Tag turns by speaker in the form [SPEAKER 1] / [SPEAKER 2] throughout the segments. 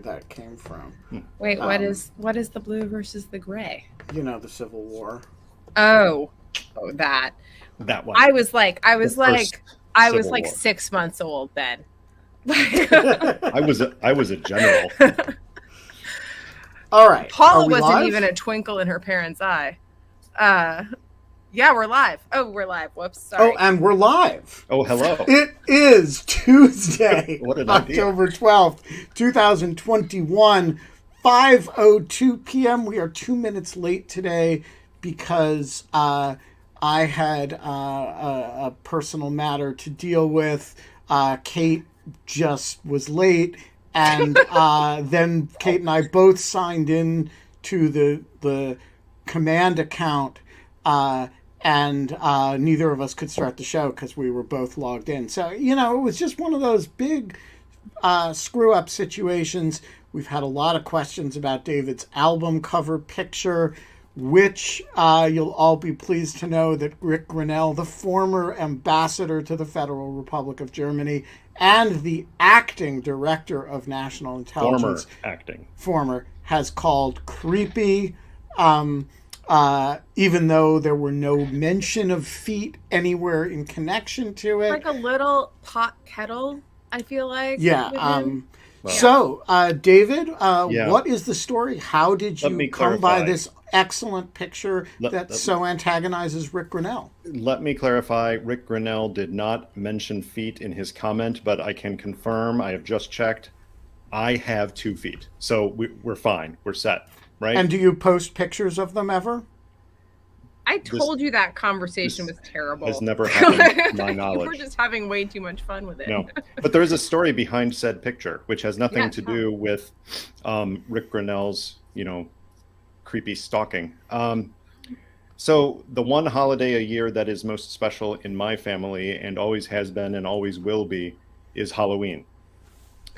[SPEAKER 1] that came from.
[SPEAKER 2] Wait, what is the blue versus the gray?
[SPEAKER 1] You know, the Civil War.
[SPEAKER 2] Oh, that
[SPEAKER 3] one.
[SPEAKER 2] I was like 6 months old then.
[SPEAKER 3] I was a general.
[SPEAKER 1] All right.
[SPEAKER 2] Paula wasn't even a twinkle in her parents' eye. Yeah, we're live. Oh, we're live. Whoops, sorry.
[SPEAKER 1] Oh, and we're live.
[SPEAKER 3] Oh, hello.
[SPEAKER 1] It is Tuesday,
[SPEAKER 3] What an
[SPEAKER 1] October 12th, 2021, 5:02 p.m. We are 2 minutes late today because I had a personal matter to deal with. Kate just was late, and then Kate and I both signed in to the command account, and neither of us could start the show because we were both logged in. So, you know, it was just one of those big screw-up situations. We've had a lot of questions about David's album cover picture, which you'll all be pleased to know that Rick Grinnell, the former ambassador to the Federal Republic of Germany and the acting director of national intelligence, former, has called creepy, even though there were no mention of feet anywhere in connection to it.
[SPEAKER 2] Like a little pot kettle, I feel like.
[SPEAKER 1] Yeah. So, David, what is the story? How did you come by this excellent picture that so antagonizes Rick Grinnell?
[SPEAKER 3] Let me clarify. Rick Grinnell did not mention feet in his comment, but I can confirm, I have just checked, I have 2 feet. So we're fine. We're set, right?
[SPEAKER 1] And do you post pictures of them ever?
[SPEAKER 2] I told you that conversation was terrible.
[SPEAKER 3] Has never happened to my knowledge.
[SPEAKER 2] We're just having way too much fun with it.
[SPEAKER 3] No, but there is a story behind said picture, which has nothing to do with Rick Grinnell's, creepy stalking. So the one holiday a year that is most special in my family, and always has been and always will be, is Halloween.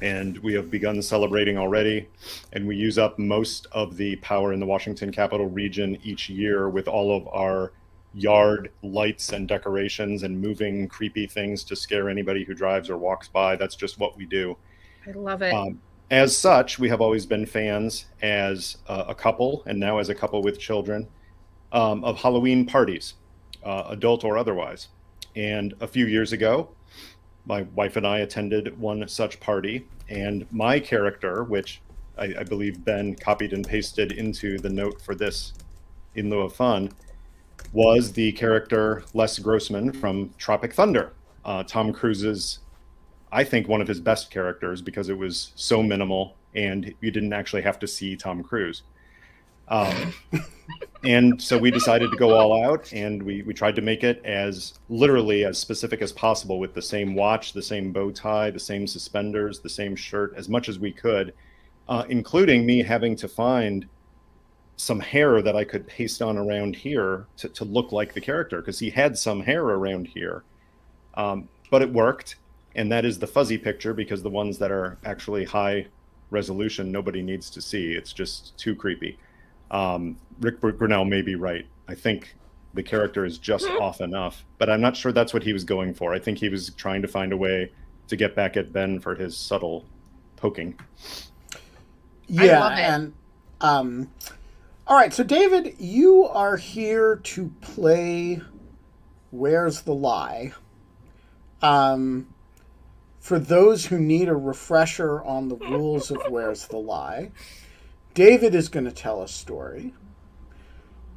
[SPEAKER 3] And we have begun celebrating already, and we use up most of the power in the Washington Capital region each year with all of our yard lights and decorations and moving creepy things to scare anybody who drives or walks by. That's just what we do.
[SPEAKER 2] I love it.
[SPEAKER 3] As such, we have always been fans as a couple, and now as a couple with children, of Halloween parties, adult or otherwise. And a few years ago, my wife and I attended one such party, and my character, which I believe Ben copied and pasted into the note for this in lieu of fun, was the character Les Grossman from Tropic Thunder, Tom Cruise's, I think, one of his best characters, because it was so minimal and you didn't actually have to see Tom Cruise. And so we decided to go all out, and we tried to make it as literally as specific as possible, with the same watch, the same bow tie, the same suspenders, the same shirt, as much as we could, including me having to find some hair that I could paste on around here to look like the character, because he had some hair around here. But it worked, and that is the fuzzy picture, because the ones that are actually high resolution nobody needs to see. It's just too creepy. Rick Grinnell may be right. I think the character is just off enough, but I'm not sure that's what he was going for. I think he was trying to find a way to get back at Ben for his subtle poking.
[SPEAKER 1] Yeah, and all right, so David, you are here to play Where's the Lie? For those who need a refresher on the rules of Where's the Lie, David is going to tell a story.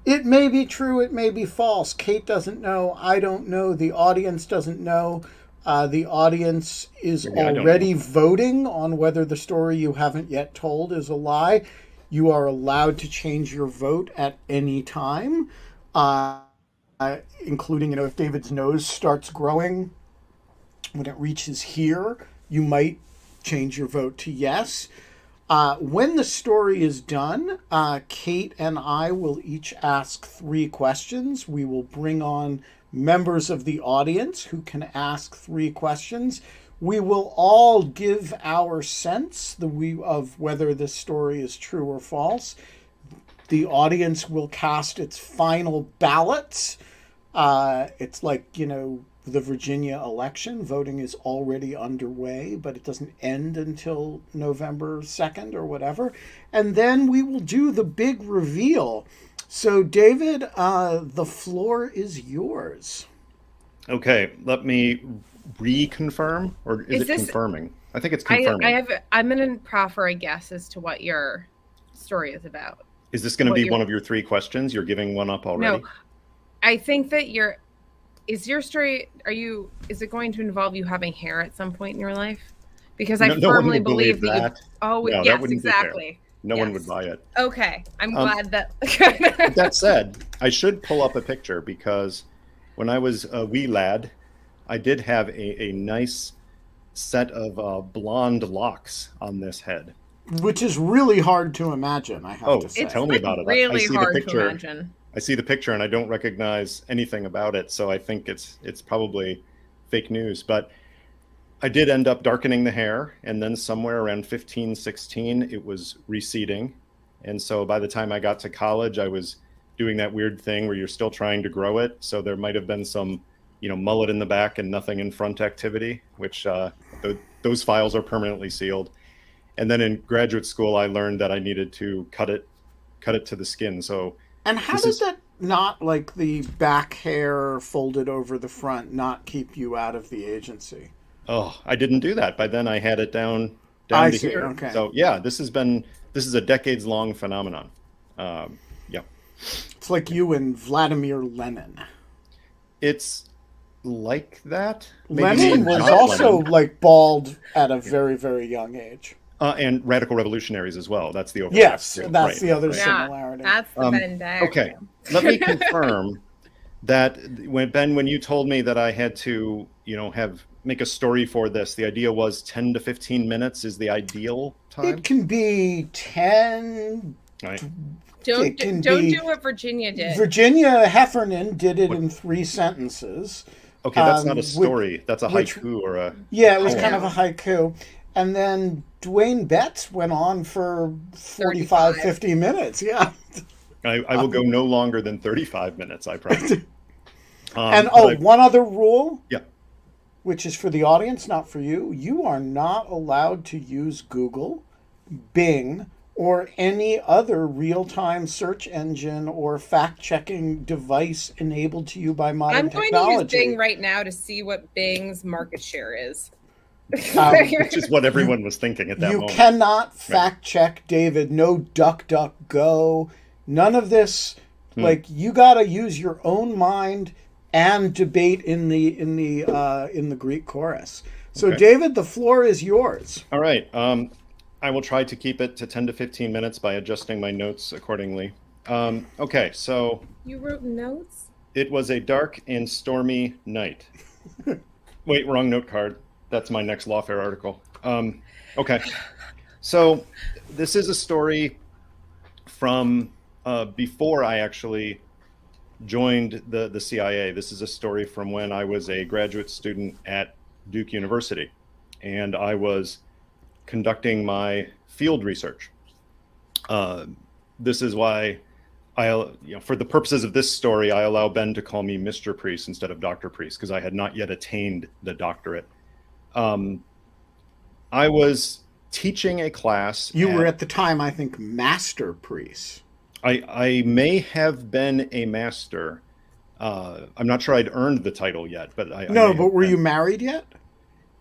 [SPEAKER 1] It may be true, it may be false. Kate doesn't know, I don't know, the audience doesn't know. The audience is already voting on whether the story you haven't yet told is a lie. You are allowed to change your vote at any time, including, if David's nose starts growing when it reaches here, you might change your vote to yes. When the story is done, Kate and I will each ask 3 questions. We will bring on members of the audience who can ask 3 questions. We will all give our sense of whether this story is true or false. The audience will cast its final ballots. It's like, the Virginia election. Voting is already underway, but it doesn't end until November 2nd or whatever. And then we will do the big reveal. So, David, the floor is yours.
[SPEAKER 3] Okay, let me reconfirm, or is it confirming? I think it's confirming.
[SPEAKER 2] I'm going to proffer a guess as to what your story is about.
[SPEAKER 3] Is this going to be one of your 3 questions? You're giving one up already?
[SPEAKER 2] No, I think that is it going to involve you having hair at some point in your life? Because I firmly believe that. Yes, exactly.
[SPEAKER 3] No one would buy it.
[SPEAKER 2] Okay, I'm glad that.
[SPEAKER 3] That said, I should pull up a picture, because when I was a wee lad, I did have a nice set of blonde locks on this head.
[SPEAKER 1] Which is really hard to imagine, I have to say.
[SPEAKER 3] Tell me about it.
[SPEAKER 2] Really hard to imagine.
[SPEAKER 3] I see the picture and I don't recognize anything about it, so I think it's probably fake news. But I did end up darkening the hair, and then somewhere around 15, 16, it was receding. And so by the time I got to college, I was doing that weird thing where you're still trying to grow it. So there might have been some, mullet in the back and nothing in front activity, which those files are permanently sealed. And then in graduate school, I learned that I needed to cut it to the skin. So,
[SPEAKER 1] and how does that not, like the back hair folded over the front, not keep you out of the agency?
[SPEAKER 3] Oh, I didn't do that. By then I had it down
[SPEAKER 1] I
[SPEAKER 3] to
[SPEAKER 1] see.
[SPEAKER 3] here.
[SPEAKER 1] Okay.
[SPEAKER 3] So yeah, this is a decades long phenomenon. Yeah.
[SPEAKER 1] It's like you and Vladimir Lenin.
[SPEAKER 3] It's like that.
[SPEAKER 1] Lenin was also like bald at a very, very young age.
[SPEAKER 3] And radical revolutionaries as well. That's the overlap.
[SPEAKER 1] Yes, that's the other similarity.
[SPEAKER 2] That's the Venn diagram.
[SPEAKER 3] Okay, let me confirm that when you told me that I had to, make a story for this, the idea was 10 to 15 minutes is the ideal time.
[SPEAKER 1] It can be 10.
[SPEAKER 3] Right.
[SPEAKER 2] Don't do what Virginia did.
[SPEAKER 1] Virginia Heffernan did it in 3 sentences.
[SPEAKER 3] Okay, that's not a story. That's a haiku or a...
[SPEAKER 1] Yeah, it was kind of a haiku. And then Dwayne Betts went on for 45, 50 minutes. Yeah.
[SPEAKER 3] I will go no longer than 35 minutes, I promise.
[SPEAKER 1] And one other rule.
[SPEAKER 3] Yeah.
[SPEAKER 1] Which is for the audience, not for you. You are not allowed to use Google, Bing, or any other real-time search engine or fact-checking device enabled to you by modern technology.
[SPEAKER 2] I'm going to use Bing right now to see what Bing's market share is.
[SPEAKER 3] Which is what everyone was thinking at that moment.
[SPEAKER 1] You cannot fact-check, David. No DuckDuckGo. None of this. Like, you got to use your own mind and debate in the Greek chorus. So, okay. David, the floor is yours.
[SPEAKER 3] All right. I will try to keep it to 10 to 15 minutes by adjusting my notes accordingly. Okay, so...
[SPEAKER 2] You wrote notes?
[SPEAKER 3] It was a dark and stormy night. Wait, wrong note card. That's my next Lawfare article. Okay, so this is a story from before I actually joined the CIA. This is a story from when I was a graduate student at Duke University, and I was conducting my field research. This is why for the purposes of this story, I allow Ben to call me Mr. Priess instead of Dr. Priess, because I had not yet attained the doctorate. I was teaching a class.
[SPEAKER 1] You were at the time, I think, Master Priess.
[SPEAKER 3] I may have been a master. I'm not sure I'd earned the title yet, but
[SPEAKER 1] but were you married yet?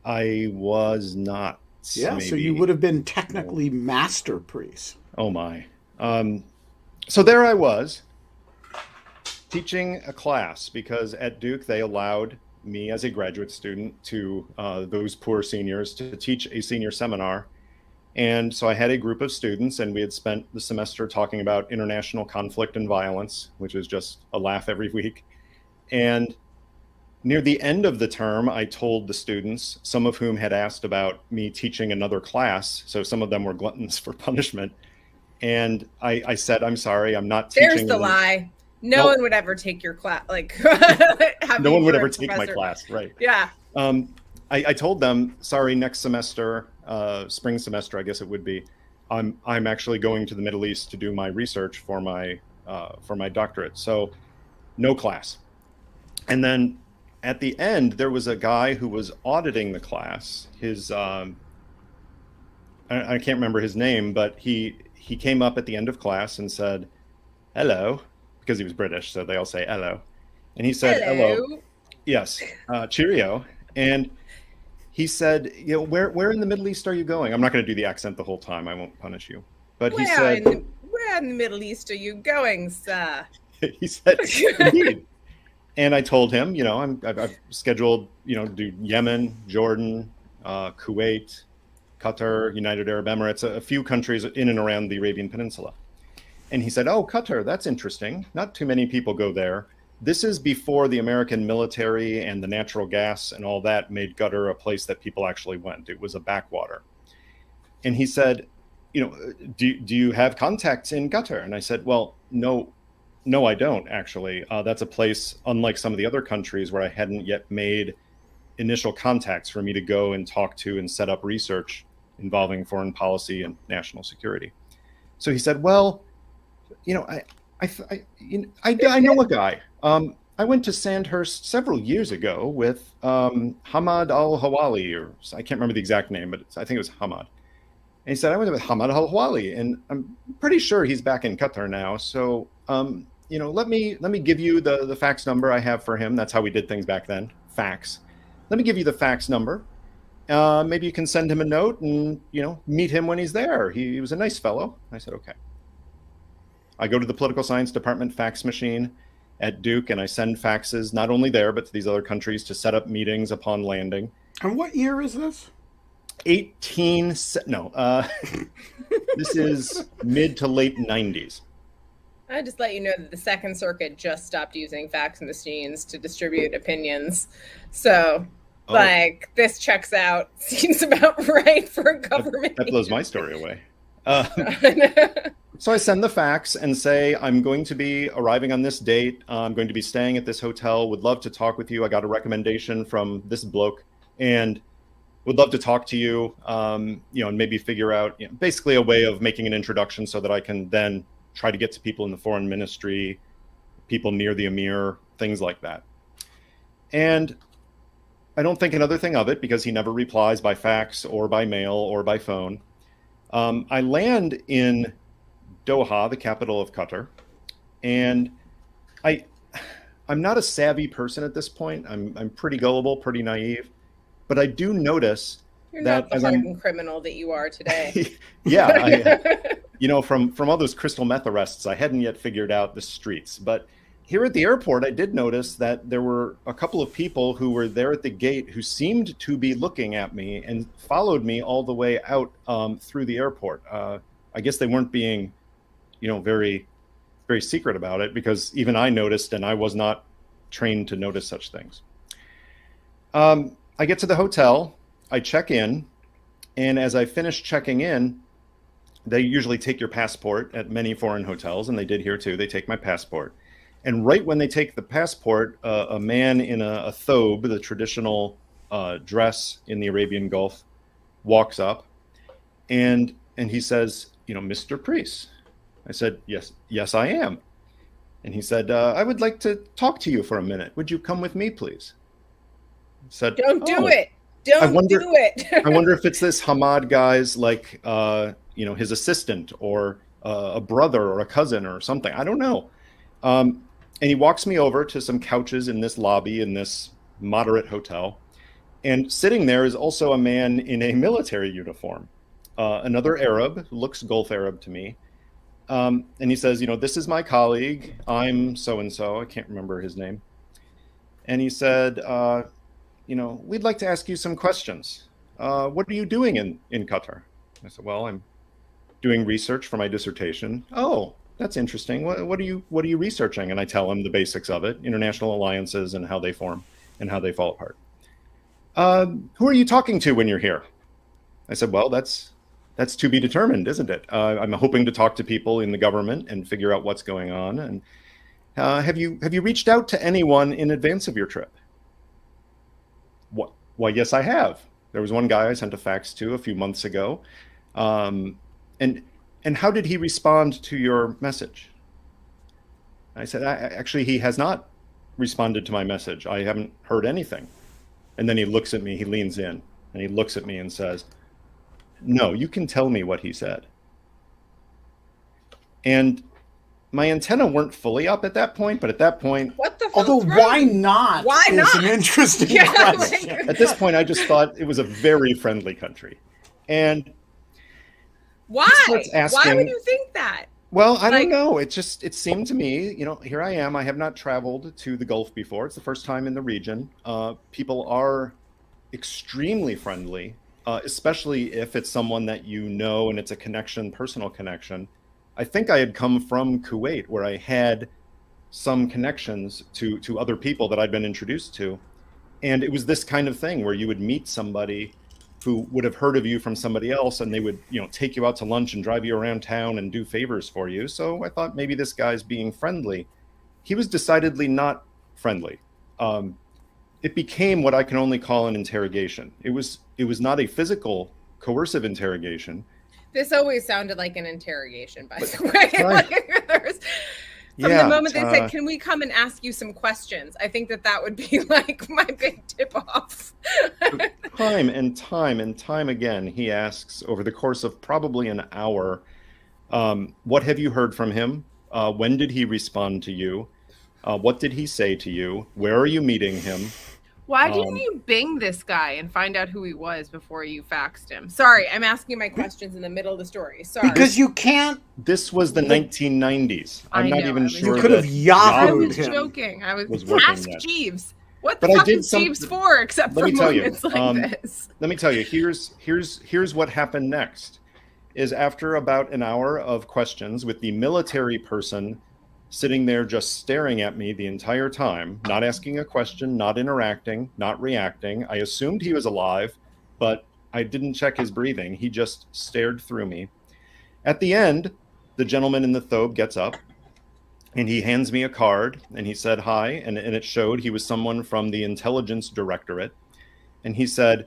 [SPEAKER 3] I was not.
[SPEAKER 1] Yeah, maybe. So you would have been technically Master Priess.
[SPEAKER 3] Oh my. So there I was teaching a class, because at Duke they allowed me as a graduate student to those poor seniors to teach a senior seminar. And so I had a group of students, and we had spent the semester talking about international conflict and violence, which is just a laugh every week. And near the end of the term, I told the students, some of whom had asked about me teaching another class, so some of them were gluttons for punishment. And I said, I'm sorry, I'm not teaching.
[SPEAKER 2] There's the lie. No one would ever take your class. Like,
[SPEAKER 3] no one would ever take my class, right?
[SPEAKER 2] Yeah.
[SPEAKER 3] I told them, sorry, next semester, spring semester, I guess it would be, I'm actually going to the Middle East to do my research for my doctorate. So no class. And then at the end, there was a guy who was auditing the class. His I can't remember his name, but he came up at the end of class and said, "Hello," because he was British, so they all say hello. And he said, "Hello." Yes, cheerio. And he said, where in the Middle East are you going? I'm not going to do the accent the whole time. I won't punish you. But he said,
[SPEAKER 2] where in the Middle East are you going, sir?
[SPEAKER 3] He said, indeed. And I told him, I've scheduled, to do Yemen, Jordan, Kuwait, Qatar, United Arab Emirates, a few countries in and around the Arabian Peninsula. And he said, "Oh, Qatar, that's interesting. Not too many people go there." This is before the American military and the natural gas and all that made Qatar a place that people actually went. It was a backwater. And he said, do you have contacts in Qatar? And I said, well, no, I don't actually. That's a place, unlike some of the other countries, where I hadn't yet made initial contacts for me to go and talk to and set up research involving foreign policy and national security. So he said, well, I know a guy. I went to Sandhurst several years ago with Hamad al-Hawali, or I can't remember the exact name, but I think it was Hamad. And he said, I went with Hamad al-Hawali, and I'm pretty sure he's back in Qatar now. So, let me give you the fax number I have for him. That's how we did things back then, fax. Let me give you the fax number. Maybe you can send him a note and, meet him when he's there. He was a nice fellow. I said, okay. I go to the political science department fax machine at Duke, and I send faxes not only there, but to these other countries to set up meetings upon landing.
[SPEAKER 1] And what year is this?
[SPEAKER 3] This is mid to late 90s.
[SPEAKER 2] I just let you know that the Second Circuit just stopped using fax machines to distribute opinions. So, this checks out. Seems about right for a government.
[SPEAKER 3] That blows my story away. So I send the fax and say, I'm going to be arriving on this date. I'm going to be staying at this hotel. Would love to talk with you. I got a recommendation from this bloke and would love to talk to you, and maybe figure out basically a way of making an introduction so that I can then try to get to people in the foreign ministry, people near the emir, things like that. And I don't think another thing of it because he never replies by fax or by mail or by phone. I land in Doha, the capital of Qatar, and I'm not a savvy person at this point. I'm pretty gullible, pretty naive, but I do notice
[SPEAKER 2] you're not the hardened criminal that you are today.
[SPEAKER 3] Yeah, from all those crystal meth arrests, I hadn't yet figured out the streets. But here at the airport, I did notice that there were a couple of people who were there at the gate who seemed to be looking at me and followed me all the way out through the airport. I guess they weren't being, very, very secret about it because even I noticed and I was not trained to notice such things. I get to the hotel, I check in, and as I finish checking in, they usually take your passport at many foreign hotels, and they did here too. They take my passport. And right when they take the passport, a man in a thobe, the traditional dress in the Arabian Gulf, walks up, and he says, Mr. Priess. I said, yes, I am. And he said, I would like to talk to you for a minute. Would you come with me, please? I said,
[SPEAKER 2] Don't do it. Don't do it.
[SPEAKER 3] I wonder if it's this Hamad guy's like, his assistant or a brother or a cousin or something. I don't know. And he walks me over to some couches in this lobby in this moderate hotel. And sitting there is also a man in a military uniform, another Arab, looks Gulf Arab to me. And he says, this is my colleague. I'm so-and-so. I can't remember his name. And he said, we'd like to ask you some questions. What are you doing in Qatar? I said, well, I'm doing research for my dissertation. Oh, that's interesting. What are you researching? And I tell him the basics of it, international alliances and how they form and how they fall apart. Who are you talking to when you're here? I said, well, that's to be determined, isn't it? I'm hoping to talk to people in the government and figure out what's going on. And have you reached out to anyone in advance of your trip? Why, yes, I have. There was one guy I sent a fax to a few months ago. And how did he respond to your message? I said, actually, he has not responded to my message. I haven't heard anything. And then he looks at me, he leans in, and he looks at me and says, no, you can tell me what he said. And my antenna weren't fully up at that point, but at that point...
[SPEAKER 2] What the fuck?
[SPEAKER 1] Although, why not?
[SPEAKER 2] Why
[SPEAKER 1] is
[SPEAKER 2] not?
[SPEAKER 1] An interesting question.
[SPEAKER 2] Like,
[SPEAKER 3] at this point, I just thought it was a very friendly country. And...
[SPEAKER 2] Why?
[SPEAKER 3] Asking,
[SPEAKER 2] why would you think that?
[SPEAKER 3] Well, I don't know. It seemed to me, here I am. I have not traveled to the Gulf before. It's the first time in the region. People are extremely friendly, especially if it's someone that you know and it's a connection, personal connection. I think I had come from Kuwait, where I had some connections to other people that I'd been introduced to. And it was this kind of thing where you would meet somebody who would have heard of you from somebody else, and they would, take you out to lunch and drive you around town and do favors for you. So I thought maybe this guy's being friendly. He was decidedly not friendly. It became what I can only call an interrogation. It was not a physical, coercive interrogation.
[SPEAKER 2] This always sounded like an interrogation, by the way. From the moment they said, can we come and ask you some questions? I think that would be like my big tip-off.
[SPEAKER 3] Time and time again, he asks over the course of probably an hour, what have you heard from him? When did he respond to you? What did he say to you? Where are you meeting him?
[SPEAKER 2] Why didn't you Bing this guy and find out who he was before you faxed him? Sorry, I'm asking my questions in the middle of the story. Sorry.
[SPEAKER 1] Because you can't...
[SPEAKER 3] This was the 1990s. I'm not even sure.
[SPEAKER 1] You could have Yahooed
[SPEAKER 2] him. I was joking. I was Ask Jeeves. What the
[SPEAKER 3] fuck
[SPEAKER 2] is Jeeves for except for moments like this?
[SPEAKER 3] Let me tell you, here's what happened next. Is after about an hour of questions with the military person sitting there just staring at me the entire time, not asking a question, not interacting, not reacting. I assumed he was alive, but I didn't check his breathing. He just stared through me. At the end, the gentleman in the thobe gets up and he hands me a card and he said hi, and it showed he was someone from the intelligence directorate. And he said,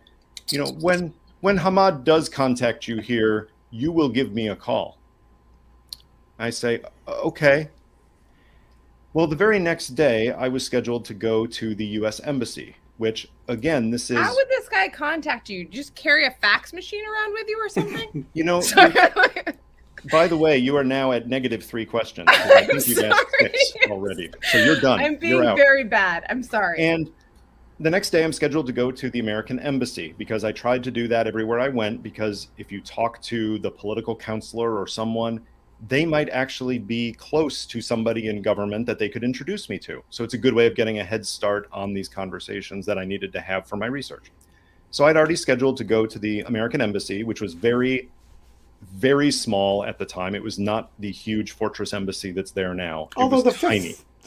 [SPEAKER 3] when Hamad does contact you here, you will give me a call. I say, okay. Well, the very next day, I was scheduled to go to the U.S. Embassy, which, again, this is... How
[SPEAKER 2] would this guy contact you? Just carry a fax machine around with you or something?
[SPEAKER 3] By the way, you are now at -3 questions. I think you've asked 6 already. So you're done.
[SPEAKER 2] I'm being very bad. I'm sorry.
[SPEAKER 3] And the next day, I'm scheduled to go to the American Embassy because I tried to do that everywhere I went, because if you talk to the political counselor or someone, they might actually be close to somebody in government that they could introduce me to. So it's a good way of getting a head start on these conversations that I needed to have for my research. So I'd already scheduled to go to the American Embassy, which was very, very small at the time. It was not the huge fortress embassy that's there now.
[SPEAKER 1] Although the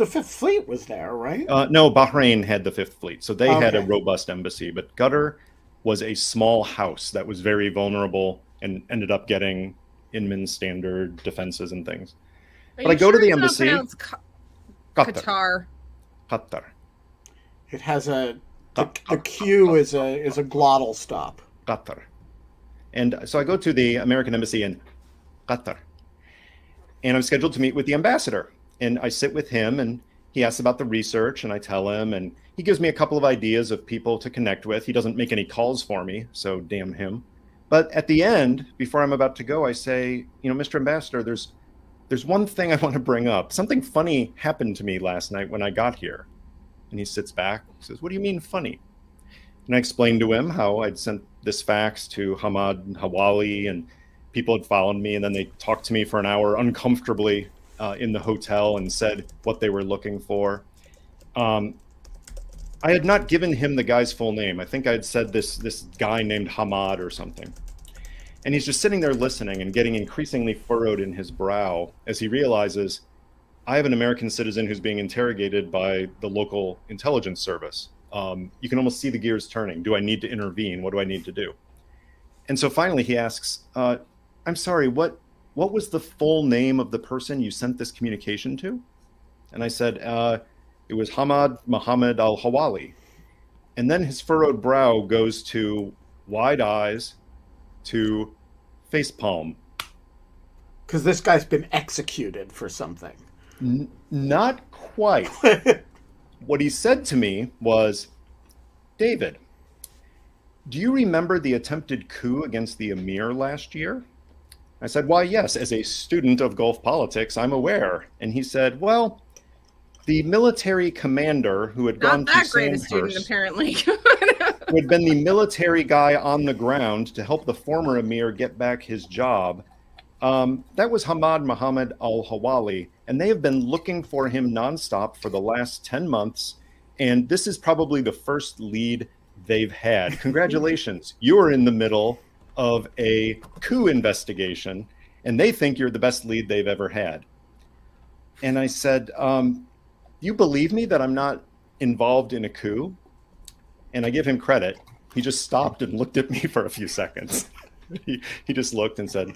[SPEAKER 1] Fifth Fleet was there, right?
[SPEAKER 3] No, Bahrain had the Fifth Fleet. So they had a robust embassy. But Qatar was a small house that was very vulnerable and ended up getting Inman standard defenses and things. But I go to the embassy.
[SPEAKER 2] Qatar.
[SPEAKER 1] It has the Q is a glottal stop.
[SPEAKER 3] Qatar. And so I go to the American Embassy in Qatar. And I'm scheduled to meet with the ambassador. And I sit with him and he asks about the research and I tell him, and he gives me a couple of ideas of people to connect with. He doesn't make any calls for me, so damn him. But at the end, before I'm about to go, I say, Mr. Ambassador, there's one thing I want to bring up. Something funny happened to me last night when I got here. And he sits back and says, what do you mean funny? And I explained to him how I'd sent this fax to Hamad and Hawali, and people had followed me, and then they talked to me for an hour uncomfortably in the hotel and said what they were looking for. I had not given him the guy's full name. I think I had said this guy named Hamad or something. And he's just sitting there listening and getting increasingly furrowed in his brow as he realizes, I have an American citizen who's being interrogated by the local intelligence service. You can almost see the gears turning. Do I need to intervene? What do I need to do? And so finally he asks, I'm sorry, what was the full name of the person you sent this communication to? And I said, it was Hamad Mohammed al-Hawali. And then his furrowed brow goes to wide eyes to facepalm.
[SPEAKER 1] Because this guy's been executed for something.
[SPEAKER 3] Not quite. What he said to me was, David, do you remember the attempted coup against the emir last year? I said, why, yes, as a student of Gulf politics, I'm aware. And he said, well, the military commander who had gone
[SPEAKER 2] Not that
[SPEAKER 3] to
[SPEAKER 2] great a student,
[SPEAKER 3] Sandhurst,
[SPEAKER 2] apparently.
[SPEAKER 3] who had been the military guy on the ground to help the former emir get back his job, that was Hamad Mohammed al-Hawali, and they have been looking for him nonstop for the last 10 months, and this is probably the first lead they've had. Congratulations, you're in the middle of a coup investigation, and they think you're the best lead they've ever had. And I said, you believe me that I'm not involved in a coup? And I give him credit. He just stopped and looked at me for a few seconds. He just looked and said,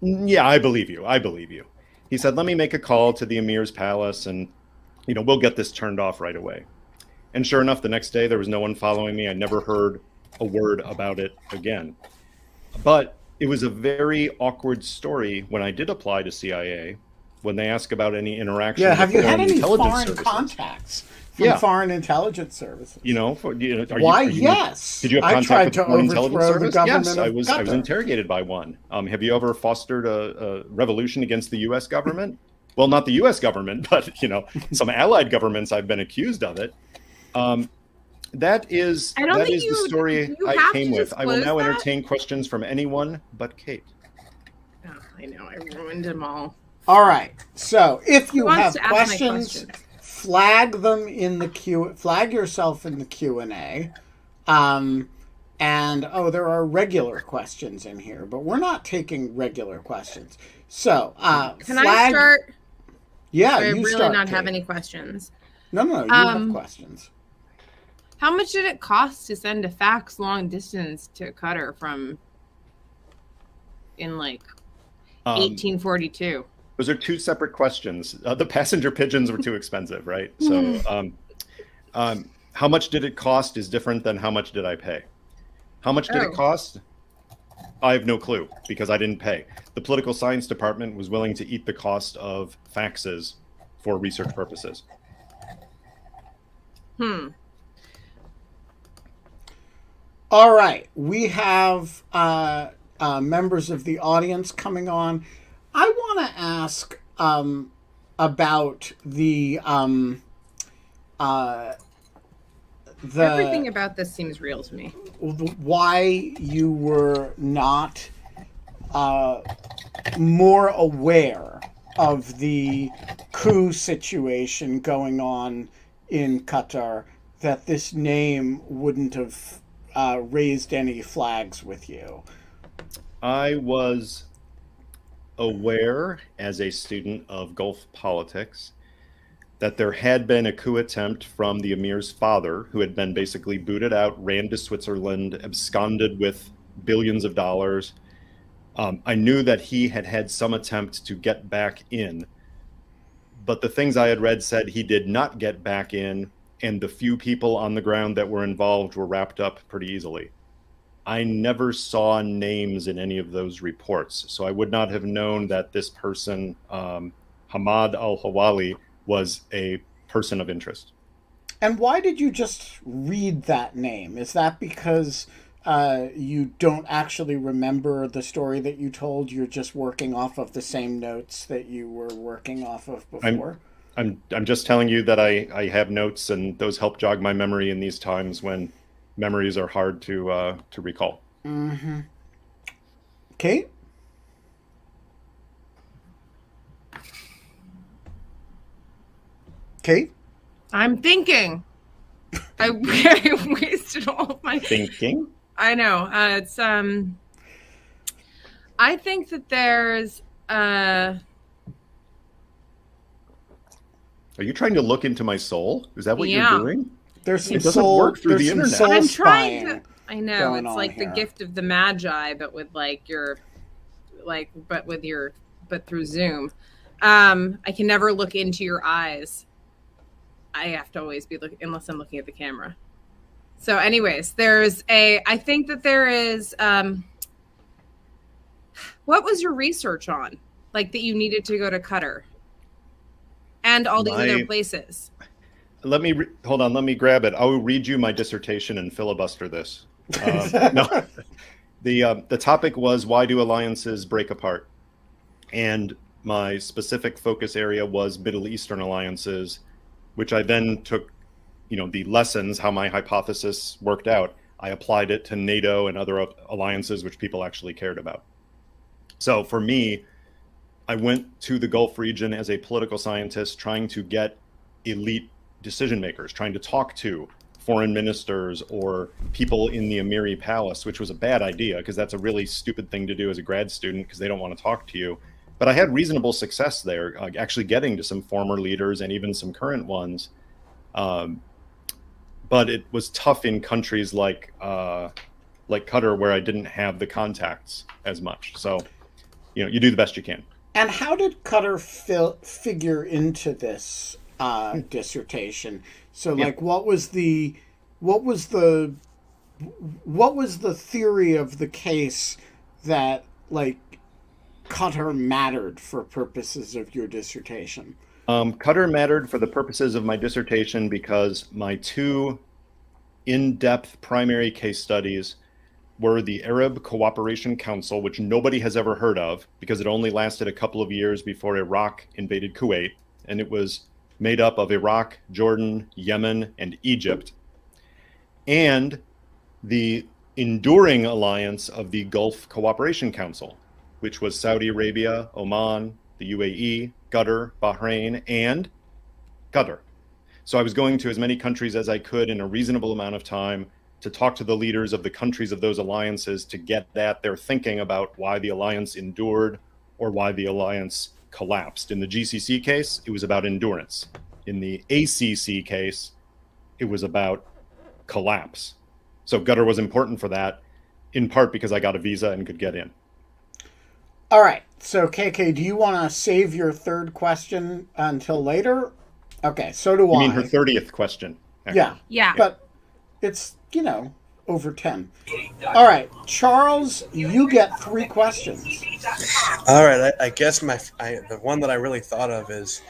[SPEAKER 3] yeah, I believe you. I believe you. He said, let me make a call to the emir's palace and, we'll get this turned off right away. And sure enough, the next day, there was no one following me. I never heard a word about it again. But it was a very awkward story when I did apply to CIA, when they ask about any interaction.
[SPEAKER 1] Yeah, have you had any foreign
[SPEAKER 3] services.
[SPEAKER 1] Contacts from foreign intelligence services? Why? Yes.
[SPEAKER 3] Did you have
[SPEAKER 1] I
[SPEAKER 3] contact
[SPEAKER 1] tried
[SPEAKER 3] with
[SPEAKER 1] to
[SPEAKER 3] foreign intelligence
[SPEAKER 1] overthrow the
[SPEAKER 3] service?
[SPEAKER 1] government
[SPEAKER 3] Yes,
[SPEAKER 1] of
[SPEAKER 3] I was
[SPEAKER 1] Qatar.
[SPEAKER 3] interrogated by one. Have you ever fostered a revolution against the U.S. government? Well, not the U.S. government, but some allied governments. I've been accused of it. That is the story I came with. I will now entertain questions from anyone but Kate.
[SPEAKER 2] Oh, I know, I ruined them all.
[SPEAKER 1] All right. So if you have questions, flag them in the Q. Flag yourself in the Q&A. And there are regular questions in here, but we're not taking regular questions. So
[SPEAKER 2] can I start?
[SPEAKER 1] Yeah,
[SPEAKER 2] I
[SPEAKER 1] you
[SPEAKER 2] really
[SPEAKER 1] start,
[SPEAKER 2] not
[SPEAKER 1] Kate.
[SPEAKER 2] have any questions.
[SPEAKER 1] No, you have questions.
[SPEAKER 2] How much did it cost to send a fax long distance to Qatar in 1842?
[SPEAKER 3] Those are two separate questions. The passenger pigeons were too expensive, right? So how much did it cost is different than how much did I pay. How much did it cost? I have no clue because I didn't pay. The political science department was willing to eat the cost of faxes for research purposes.
[SPEAKER 1] All right. We have members of the audience coming on. I want to ask about the
[SPEAKER 2] everything about this seems real to me.
[SPEAKER 1] Why you were not more aware of the coup situation going on in Qatar, that this name wouldn't have raised any flags with you.
[SPEAKER 3] I was aware as a student of Gulf politics that there had been a coup attempt from the emir's father, who had been basically booted out, ran to Switzerland, absconded with billions of dollars. I knew that he had had some attempt to get back in, but the things I had read said he did not get back in, and the few people on the ground that were involved were wrapped up pretty easily. I never saw names in any of those reports, so I would not have known that this person, Hamad al-Hawali, was a person of interest.
[SPEAKER 1] And why did you just read that name? Is that because you don't actually remember the story that you told? You're just working off of the same notes that you were working off of before?
[SPEAKER 3] I'm just telling you that I have notes, and those help jog my memory in these times when memories are hard to recall.
[SPEAKER 1] Mm-hmm. Kate? Kate?
[SPEAKER 2] I'm thinking. I wasted all of my
[SPEAKER 3] thinking.
[SPEAKER 2] I know. It's I think that there's
[SPEAKER 3] Are you trying to look into my soul? Is that what you're doing?
[SPEAKER 1] There's some
[SPEAKER 3] it doesn't
[SPEAKER 1] soul,
[SPEAKER 3] work through the internet.
[SPEAKER 2] I'm trying to. I know it's like
[SPEAKER 1] here.
[SPEAKER 2] the gift of the Magi, but with but through Zoom. I can never look into your eyes. I have to always be looking, unless I'm looking at the camera. So, anyways, I think that there is. What was your research on? Like that you needed to go to Qatar? and all these other places.
[SPEAKER 3] Let me hold on. Let me grab it. I will read you my dissertation and filibuster this. No, the topic was, why do alliances break apart? And my specific focus area was Middle Eastern alliances, which I then took, the lessons, how my hypothesis worked out. I applied it to NATO and other alliances, which people actually cared about. So for me, I went to the Gulf region as a political scientist, trying to get elite decision makers, trying to talk to foreign ministers or people in the Emiri Palace, which was a bad idea because that's a really stupid thing to do as a grad student because they don't want to talk to you. But I had reasonable success there, actually getting to some former leaders and even some current ones. But it was tough in countries like Qatar, where I didn't have the contacts as much. So, you do the best you can.
[SPEAKER 1] And how did Qatar figure into this dissertation? So, what was the theory of the case that Qatar mattered for purposes of your dissertation?
[SPEAKER 3] Qatar mattered for the purposes of my dissertation because my two in-depth primary case studies were the Arab Cooperation Council, which nobody has ever heard of because it only lasted a couple of years before Iraq invaded Kuwait, and it was made up of Iraq, Jordan, Yemen, and Egypt, and the enduring alliance of the Gulf Cooperation Council, which was Saudi Arabia, Oman, the UAE, Qatar, Bahrain, and Qatar. So I was going to as many countries as I could in a reasonable amount of time to talk to the leaders of the countries of those alliances to get at their thinking about why the alliance endured or why the alliance collapsed. In the GCC case, it was about endurance. In the ACC case, it was about collapse. So Qatar was important for that, in part because I got a visa and could get in.
[SPEAKER 1] All right. So, KK, do you want to save your third question until later? Okay, so do I.
[SPEAKER 3] You mean her 30th question?
[SPEAKER 1] Actually.
[SPEAKER 2] Yeah.
[SPEAKER 1] But it's, over 10. All right. Charles, you get 3 questions.
[SPEAKER 4] All right. I guess the one that I really thought of is,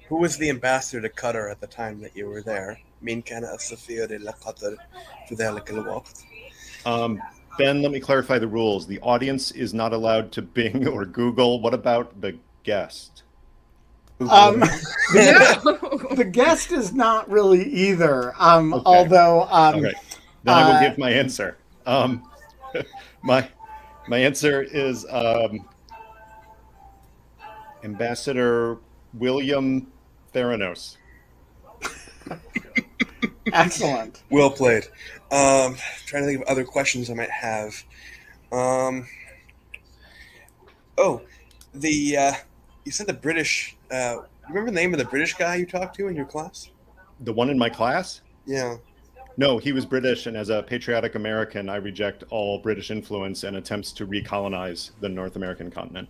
[SPEAKER 4] who was the ambassador to Qatar at the time that you were there? مين كان السفير لقطر في ذلك الوقت?
[SPEAKER 3] Ben, let me clarify the rules. The audience is not allowed to Bing or Google. What about the guest?
[SPEAKER 1] The guest is not really either.
[SPEAKER 3] Okay.
[SPEAKER 1] Although,
[SPEAKER 3] okay. Then I will give my answer. My answer is Ambassador William Theranos.
[SPEAKER 1] Excellent.
[SPEAKER 4] Well played. Trying to think of other questions I might have. You said the British. Remember the name of the British guy you talked to in your class?
[SPEAKER 3] The one in my class?
[SPEAKER 4] Yeah.
[SPEAKER 3] No, he was British, and as a patriotic American, I reject all British influence and attempts to recolonize the North American continent.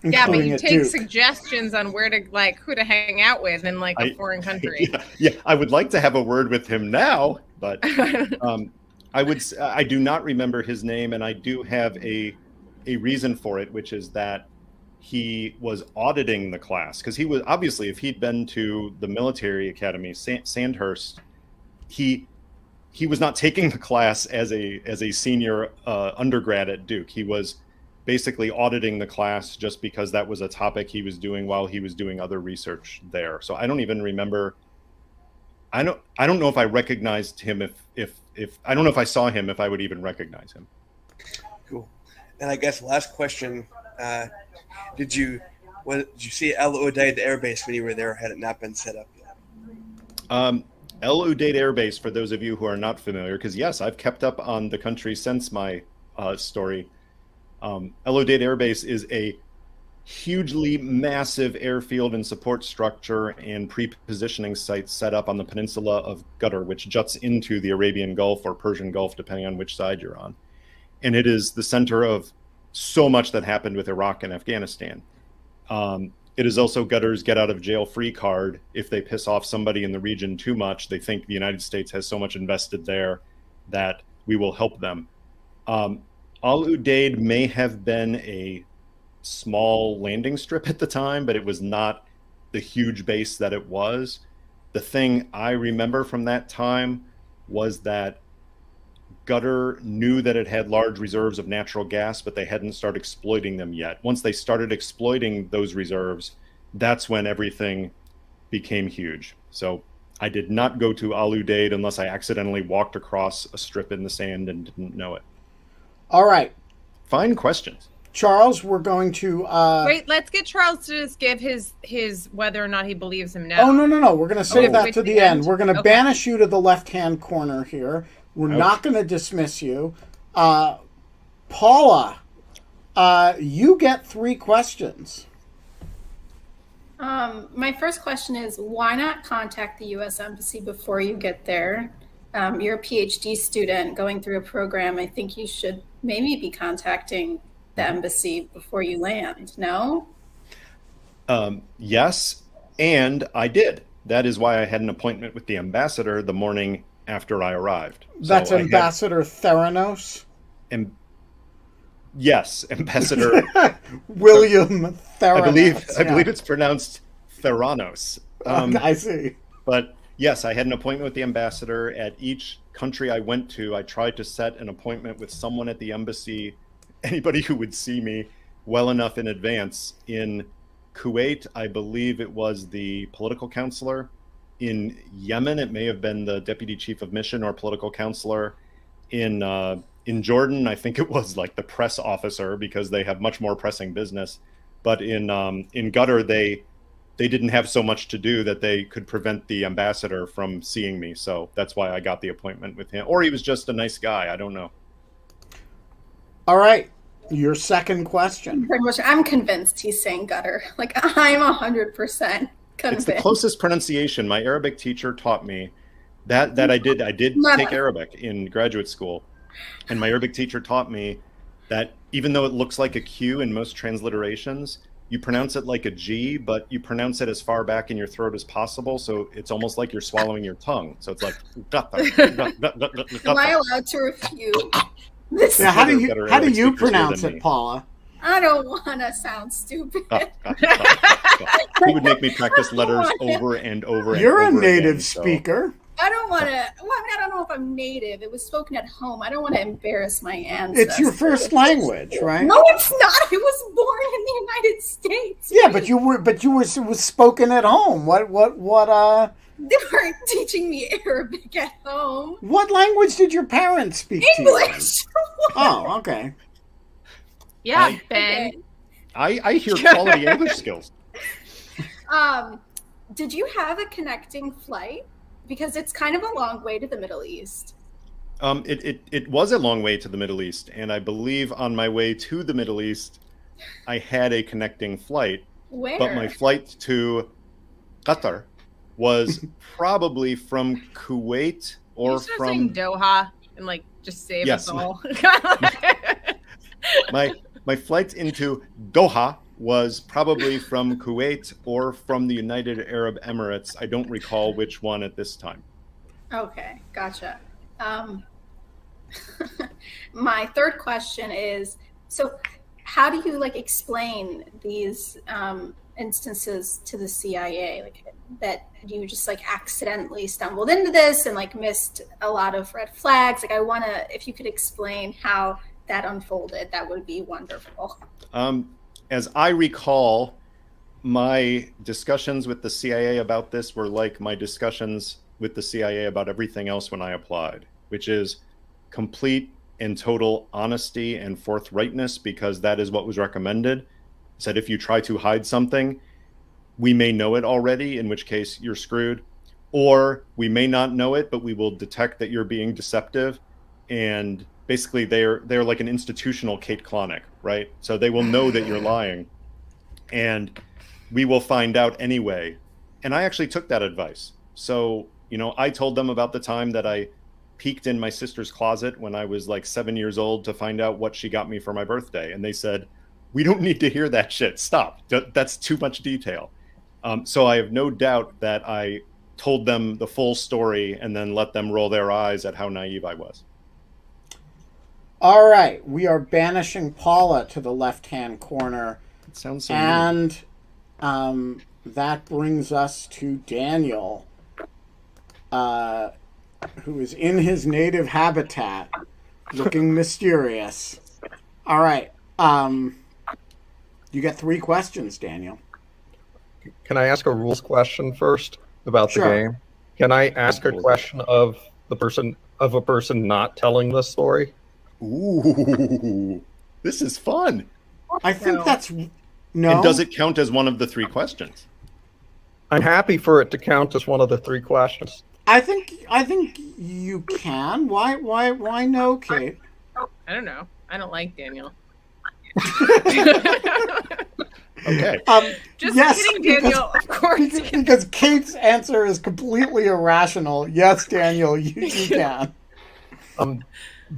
[SPEAKER 2] Yeah, but you take suggestions on where to who to hang out with in a foreign country.
[SPEAKER 3] Yeah, I would like to have a word with him now, but I do not remember his name, and I do have a reason for it, which is that he was auditing the class because he was obviously, if he'd been to the military academy, Sandhurst, he was not taking the class as a senior undergrad at Duke. He was basically auditing the class just because that was a topic he was doing while he was doing other research there. So I don't even remember. I don't know if I recognized him. If I don't know if I saw him, if I would even recognize him.
[SPEAKER 4] Cool. And I guess last question: Did you see El Udeid Air Base when you were there? Or had it not been set up yet?
[SPEAKER 3] El Udeid Air Base, for those of you who are not familiar, because yes, I've kept up on the country since my story. El Udeid Air Base is a hugely massive airfield and support structure and pre-positioning sites set up on the peninsula of Qatar, which juts into the Arabian Gulf or Persian Gulf, depending on which side you're on. And it is the center of so much that happened with Iraq and Afghanistan. It is also Qatar's get-out-of-jail-free card. If they piss off somebody in the region too much, they think the United States has so much invested there that we will help them. Al Udeid may have been a small landing strip at the time, but it was not the huge base that it was. The thing I remember from that time was that Qatar knew that it had large reserves of natural gas, but they hadn't started exploiting them yet. Once they started exploiting those reserves, that's when everything became huge. So I did not go to Al Udeid unless I accidentally walked across a strip in the sand and didn't know it.
[SPEAKER 1] All right.
[SPEAKER 3] Fine questions.
[SPEAKER 1] Charles, we're going to...
[SPEAKER 2] Wait, let's get Charles to just give his whether or not he believes him now.
[SPEAKER 1] Oh, no. We're going to save that to the end. We're going to
[SPEAKER 2] Okay.
[SPEAKER 1] banish you to the left-hand corner here. We're not going to dismiss you. Paula, you get 3 questions.
[SPEAKER 5] My first question is, why not contact the U.S. Embassy before you get there? You're a PhD student going through a program. I think you should maybe be contacting the embassy before you land, no?
[SPEAKER 3] Yes, and I did. That is why I had an appointment with the ambassador the morning after I arrived.
[SPEAKER 1] That's Ambassador Theranos?
[SPEAKER 3] Yes, Ambassador
[SPEAKER 1] William Theranos.
[SPEAKER 3] I believe it's pronounced Theranos.
[SPEAKER 1] I see.
[SPEAKER 3] But yes, I had an appointment with the ambassador. At each country I went to, I tried to set an appointment with someone at the embassy, anybody who would see me well enough in advance. In Kuwait, I believe it was the political counselor. In Yemen, it may have been the deputy chief of mission or political counselor. In Jordan, I think it was like the press officer, because they have much more pressing business. But in Qatar, they didn't have so much to do that they could prevent the ambassador from seeing me. So that's why I got the appointment with him. Or he was just a nice guy. I don't know.
[SPEAKER 1] All right. Your second question.
[SPEAKER 5] Pretty much, I'm convinced he's saying gutter. Like, I'm 100% convinced.
[SPEAKER 3] It's the closest pronunciation. My Arabic teacher taught me that I did take Arabic in graduate school. And my Arabic teacher taught me that even though it looks like a Q in most transliterations, you pronounce it like a G, but you pronounce it as far back in your throat as possible. So it's almost like you're swallowing your tongue. So it's like...
[SPEAKER 5] Am I allowed to refute this?
[SPEAKER 1] Yeah, how do you pronounce it, Paula?
[SPEAKER 5] I don't want to sound stupid.
[SPEAKER 3] He would make me practice letters over and over.
[SPEAKER 1] You're
[SPEAKER 3] and over
[SPEAKER 1] a native
[SPEAKER 3] again,
[SPEAKER 1] speaker.
[SPEAKER 5] I don't want to. Well, I mean, I don't know if I'm native. It was spoken at home. I don't want to embarrass my ancestors.
[SPEAKER 1] It's your first language, right?
[SPEAKER 5] No, it's not. I was born in the United States.
[SPEAKER 1] Yeah, but you were it was spoken at home. What?
[SPEAKER 5] They weren't teaching me Arabic at home.
[SPEAKER 1] What language did your parents speak?
[SPEAKER 5] English.
[SPEAKER 1] Oh, okay.
[SPEAKER 2] Yeah, Ben.
[SPEAKER 3] I hear quality English skills.
[SPEAKER 5] Did you have a connecting flight? Because it's kind of a long way to the Middle East.
[SPEAKER 3] It was a long way to the Middle East, and I believe on my way to the Middle East, I had a connecting flight.
[SPEAKER 5] Where?
[SPEAKER 3] But my flight to Qatar was probably from Kuwait or from
[SPEAKER 2] Doha and like just save us all.
[SPEAKER 3] My flight into Doha was probably from Kuwait or from the United Arab Emirates. I don't recall which one at this time.
[SPEAKER 5] Okay, gotcha. My third question is, so how do you like explain these instances to the CIA, like that you just like accidentally stumbled into this and like missed a lot of red flags? Like, I want to, if you could explain how that unfolded, that would be wonderful.
[SPEAKER 3] As I recall, my discussions with the CIA about this were like my discussions with the CIA about everything else when I applied, which is complete and total honesty and forthrightness, because that is what was recommended. It said if you try to hide something, we may know it already, in which case you're screwed, or we may not know it, but we will detect that you're being deceptive. And basically they're like an institutional Kate Klonick, right? So they will know that you're lying, and we will find out anyway. And I actually took that advice. So, I told them about the time that I peeked in my sister's closet when I was like 7 years old to find out what she got me for my birthday. And they said, we don't need to hear that shit. Stop. That's too much detail. So I have no doubt that I told them the full story and then let them roll their eyes at how naive I was.
[SPEAKER 1] All right, we are banishing Paula to the left-hand corner.
[SPEAKER 3] It sounds so
[SPEAKER 1] and
[SPEAKER 3] mean.
[SPEAKER 1] that brings us to Daniel, who is in his native habitat, looking mysterious. All right. You get 3 questions, Daniel.
[SPEAKER 6] Can I ask a rules question first about the game? Can I ask a question of a person not telling the story?
[SPEAKER 3] Ooh, this is fun.
[SPEAKER 1] I think that's no.
[SPEAKER 3] And does it count as one of the 3 questions?
[SPEAKER 6] I'm happy for it to count as one of the 3 questions.
[SPEAKER 1] I think you can. Why no, Kate?
[SPEAKER 2] I don't know. I don't like Daniel.
[SPEAKER 3] Okay.
[SPEAKER 2] Just
[SPEAKER 1] yes,
[SPEAKER 2] kidding, Daniel. Of course.
[SPEAKER 1] Because Kate's answer is completely irrational. Yes, Daniel, you can.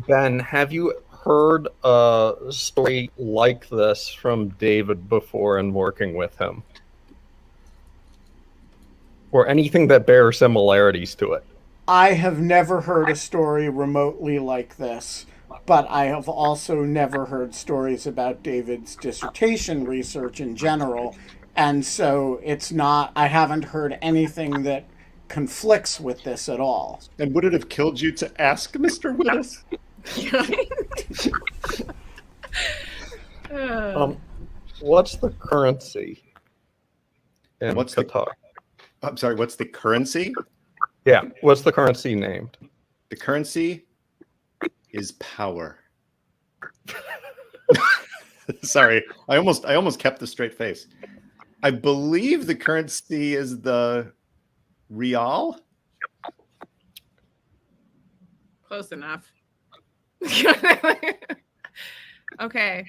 [SPEAKER 6] Ben, have you heard a story like this from David before in working with him? Or anything that bears similarities to it?
[SPEAKER 1] I have never heard a story remotely like this, but I have also never heard stories about David's dissertation research in general, and so I haven't heard anything that conflicts with this at all.
[SPEAKER 3] And would it have killed you to ask Mr. Willis?
[SPEAKER 6] What's the currency in Qatar?
[SPEAKER 3] I'm sorry, what's the currency?
[SPEAKER 6] Yeah, what's the currency named?
[SPEAKER 3] The currency is power. Sorry, I almost kept a straight face. I believe the currency is the rial.
[SPEAKER 2] Close enough. Okay.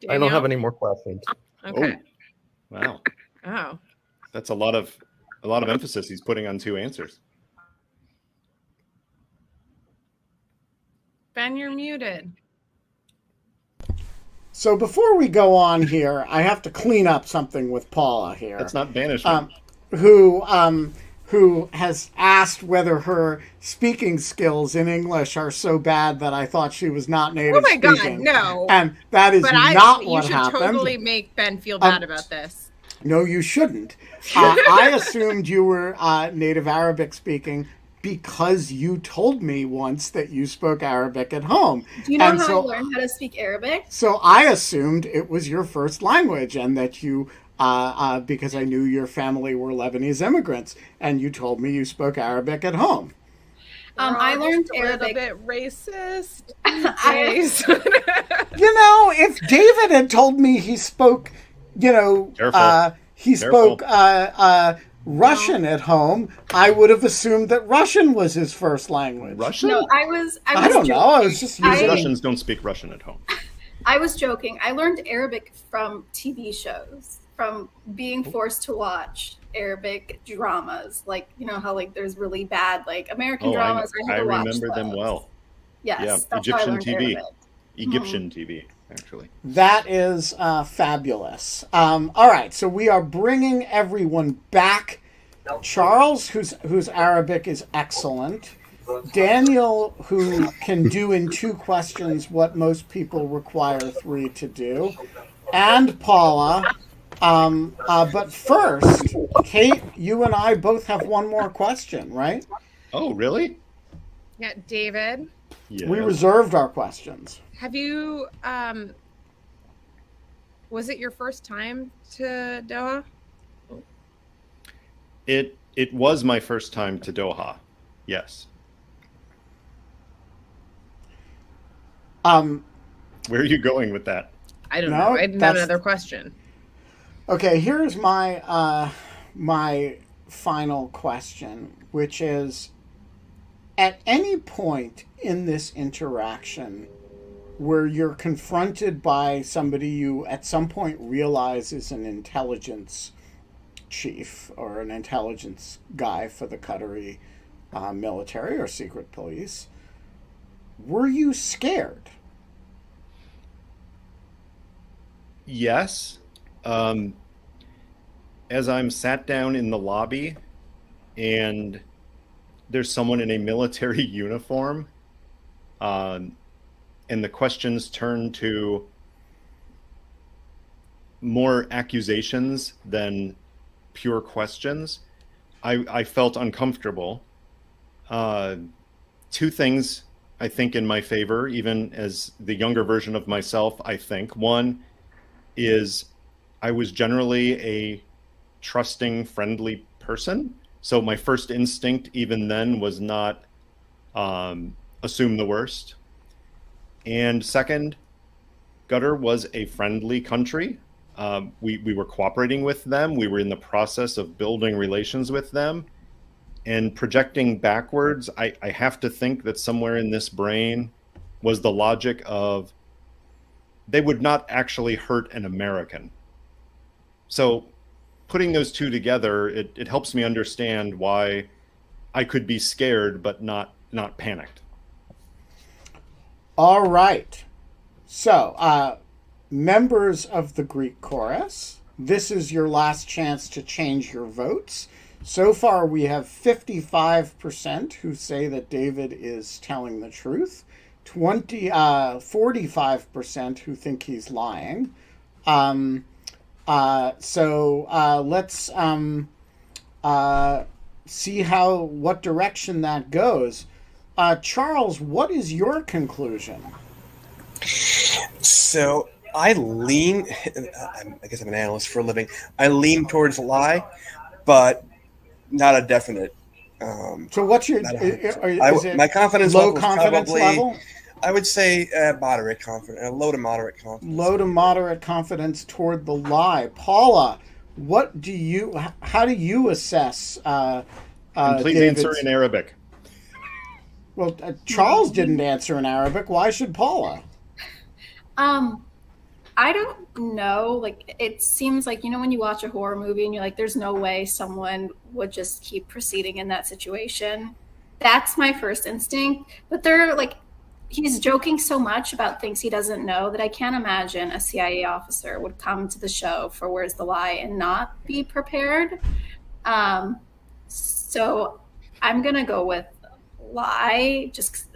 [SPEAKER 2] Daniel?
[SPEAKER 6] I don't have any more questions.
[SPEAKER 2] Okay.
[SPEAKER 3] Oh. Wow.
[SPEAKER 2] Oh.
[SPEAKER 3] That's a lot of emphasis he's putting on 2 answers.
[SPEAKER 2] Ben, you're muted.
[SPEAKER 1] So before we go on here, I have to clean up something with Paula here.
[SPEAKER 3] That's not banishment.
[SPEAKER 1] Who has asked whether her speaking skills in English are so bad that I thought she was not native speaking.
[SPEAKER 2] Oh my God, no.
[SPEAKER 1] And that is not what happened.
[SPEAKER 2] You should totally make Ben feel bad about this.
[SPEAKER 1] No, you shouldn't. I assumed you were native Arabic speaking because you told me once that you spoke Arabic at home.
[SPEAKER 5] Do you know how I learned how to speak Arabic?
[SPEAKER 1] So I assumed it was your first language and that you, because I knew your family were Lebanese immigrants, and you told me you spoke Arabic at home.
[SPEAKER 5] I learned Arabic.
[SPEAKER 2] A little bit racist.
[SPEAKER 1] If David had told me he spoke, spoke Russian at home, I would have assumed that Russian was his first language.
[SPEAKER 3] Russian?
[SPEAKER 5] No, I don't
[SPEAKER 1] know. I was just using...
[SPEAKER 3] Russians don't speak Russian at home.
[SPEAKER 5] I was joking. I learned Arabic from TV shows, from being forced to watch Arabic dramas. Like, how there's really bad American dramas. I
[SPEAKER 3] remember them well.
[SPEAKER 5] Yes,
[SPEAKER 3] yeah,
[SPEAKER 5] that's
[SPEAKER 3] Egyptian
[SPEAKER 5] how I learned
[SPEAKER 3] TV.
[SPEAKER 5] Arabic.
[SPEAKER 3] Egyptian TV, actually.
[SPEAKER 1] That is fabulous. All right, so we are bringing everyone back. Charles, whose Arabic is excellent. Daniel, who can do in 2 questions what most people require 3 to do. And Paula. But first, Kate, you and I both have one more question, right?
[SPEAKER 3] Oh, really?
[SPEAKER 2] Yeah, David.
[SPEAKER 3] Yeah.
[SPEAKER 1] We reserved our questions.
[SPEAKER 2] Have you, was it your first time to Doha?
[SPEAKER 3] It was my first time to Doha. Yes. Where are you going with that?
[SPEAKER 2] I don't know. I didn't have another question.
[SPEAKER 1] Okay, here's my my final question, which is, at any point in this interaction where you're confronted by somebody you at some point realize is an intelligence chief or an intelligence guy for the Qatari military or secret police, were you scared?
[SPEAKER 3] Yes. As I'm sat down in the lobby and there's someone in a military uniform, and the questions turn to, more accusations than pure questions, I felt uncomfortable. Two things I think in my favor, even as the younger version of myself, I think. One is I was generally a trusting, friendly person. So my first instinct even then was not assume the worst. And second, Qatar was a friendly country. We were cooperating with them. We were in the process of building relations with them. And projecting backwards, I have to think that somewhere in this brain was the logic of they would not actually hurt an American. So putting those two together, it helps me understand why I could be scared but not panicked.
[SPEAKER 1] All right. So, members of the Greek chorus, this is your last chance to change your votes. So far, we have 55% who say that David is telling the truth, 45% who think he's lying. Let's see what direction that goes. Charles, what is your conclusion?
[SPEAKER 4] So I lean, I guess I'm an analyst for a living. I lean towards lie, but not a definite.
[SPEAKER 1] So what's your,
[SPEAKER 4] my confidence
[SPEAKER 1] low
[SPEAKER 4] level
[SPEAKER 1] confidence
[SPEAKER 4] probably,
[SPEAKER 1] level?
[SPEAKER 4] I would say moderate confidence, low to moderate confidence.
[SPEAKER 1] Low to moderate confidence toward the lie. Paula, how do you assess
[SPEAKER 3] And please
[SPEAKER 1] David's...
[SPEAKER 3] answer in Arabic.
[SPEAKER 1] Well, Charles didn't answer in Arabic. Why should Paula?
[SPEAKER 5] I don't know. Like, it seems like, when you watch a horror movie and you're like, there's no way someone would just keep proceeding in that situation. That's my first instinct. But he's joking so much about things he doesn't know that I can't imagine a CIA officer would come to the show for Where's the Lie and not be prepared. So I'm going to go with lie just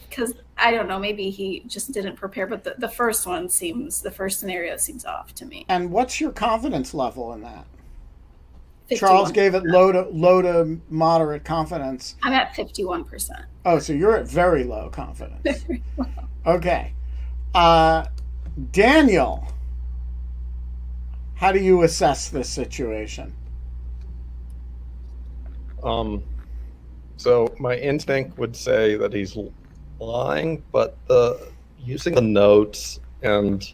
[SPEAKER 5] because I don't know, maybe he just didn't prepare, but the first scenario seems off to me.
[SPEAKER 1] And what's your confidence level in that?
[SPEAKER 5] 51%.
[SPEAKER 1] Charles gave it low to moderate confidence.
[SPEAKER 5] I'm at 51%.
[SPEAKER 1] Oh, so you're at very low confidence.
[SPEAKER 5] Very low.
[SPEAKER 1] Okay. Daniel, how do you assess this situation?
[SPEAKER 6] So my instinct would say that he's lying, but using the notes and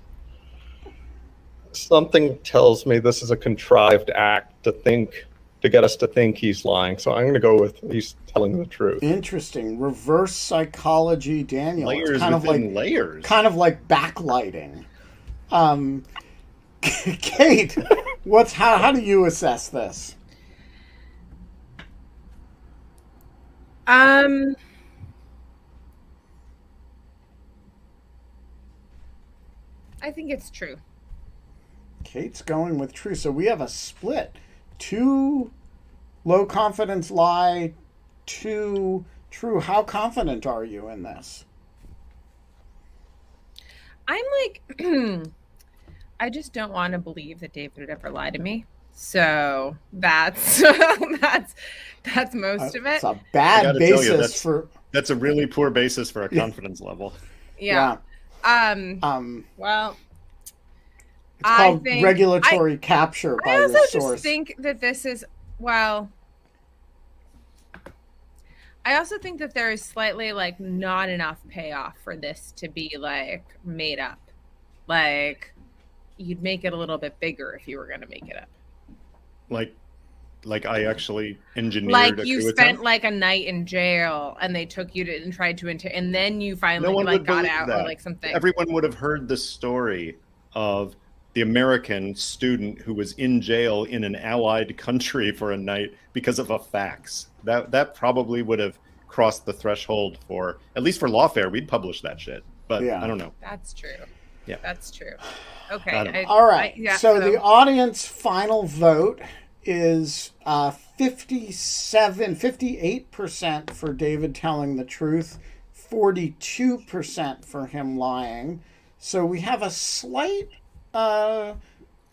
[SPEAKER 6] something tells me this is a contrived act to get us to think he's lying. So I'm going to go with he's telling the truth.
[SPEAKER 1] Interesting. Reverse psychology, Daniel.
[SPEAKER 3] Layers
[SPEAKER 1] it's kind
[SPEAKER 3] within
[SPEAKER 1] of like
[SPEAKER 3] layers.
[SPEAKER 1] Kind of like backlighting. Kate, how do you assess this?
[SPEAKER 2] I think it's true.
[SPEAKER 1] Kate's going with true. So we have a split. 2 low confidence lie, 2 true. How confident are you in this?
[SPEAKER 2] I'm like, I just don't want to believe that David would ever lie to me. So that's most of it.
[SPEAKER 1] It's a bad basis for.
[SPEAKER 3] That's a really poor basis for a confidence level.
[SPEAKER 2] Yeah. Well,
[SPEAKER 1] it's called regulatory capture by your source.
[SPEAKER 2] I also just think that this is, well, I also think that there is slightly like not enough payoff for this to be like made up. Like you'd make it a little bit bigger if you were going to make it up.
[SPEAKER 3] Like I actually engineered
[SPEAKER 2] like you spent like a night in jail and they took you to and tried to and then you finally got out or like something.
[SPEAKER 3] Everyone would have heard the story of the American student who was in jail in an allied country for a night because of a fax. That probably would have crossed the threshold for, at least for lawfare, we'd publish that shit. But yeah. I don't know.
[SPEAKER 2] That's true.
[SPEAKER 3] Yeah.
[SPEAKER 2] That's true. Okay.
[SPEAKER 1] All right. So the audience final vote is 58% for David telling the truth, 42% for him lying. So we have a slight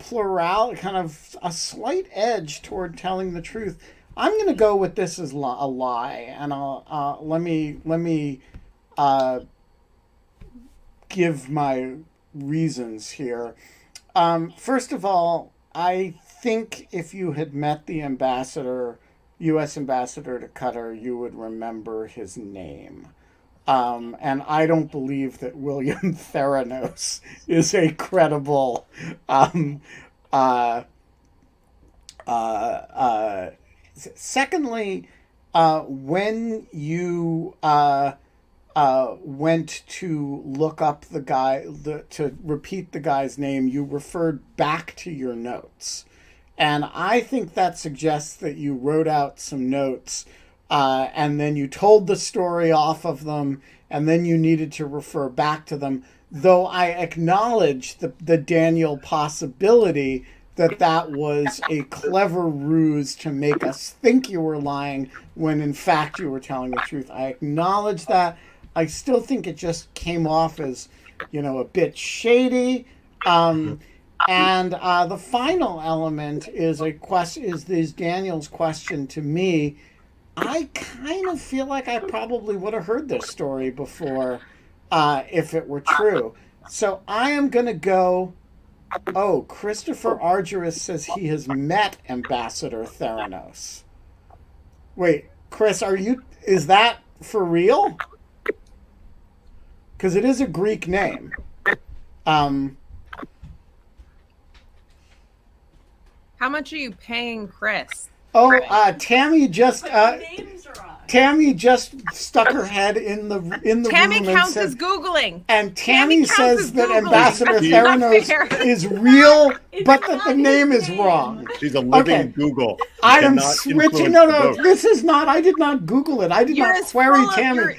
[SPEAKER 1] plural, kind of a slight edge toward telling the truth. I'm going to go with this as a lie, and I'll let me give my reasons here. First of all, I think if you had met the U.S. ambassador to Qatar, you would remember his name. And I don't believe that William Theranos is a credible secondly, when you went to look up the guy, to repeat the guy's name, you referred back to your notes. And I think that suggests that you wrote out some notes and then you told the story off of them, and then you needed to refer back to them. Though I acknowledge the Daniel possibility that was a clever ruse to make us think you were lying when in fact you were telling the truth. I acknowledge that. I still think it just came off as, a bit shady. And the final element is Daniel's question to me. I kind of feel like I probably would have heard this story before if it were true. So I am going to go... Oh, Christopher Argyris says he has met Ambassador Theranos. Wait, Chris, is that for real? Because it is a Greek name.
[SPEAKER 2] How much are you paying Chris?
[SPEAKER 1] Oh, Tammy just stuck her head in the
[SPEAKER 2] Tammy
[SPEAKER 1] room
[SPEAKER 2] counts
[SPEAKER 1] and
[SPEAKER 2] as Googling.
[SPEAKER 1] And Tammy says that Ambassador Theranos is real, but that the name is wrong.
[SPEAKER 3] She's a living Google.
[SPEAKER 1] I am switching. No, this is not. I did not Google it. I did not query Tammy.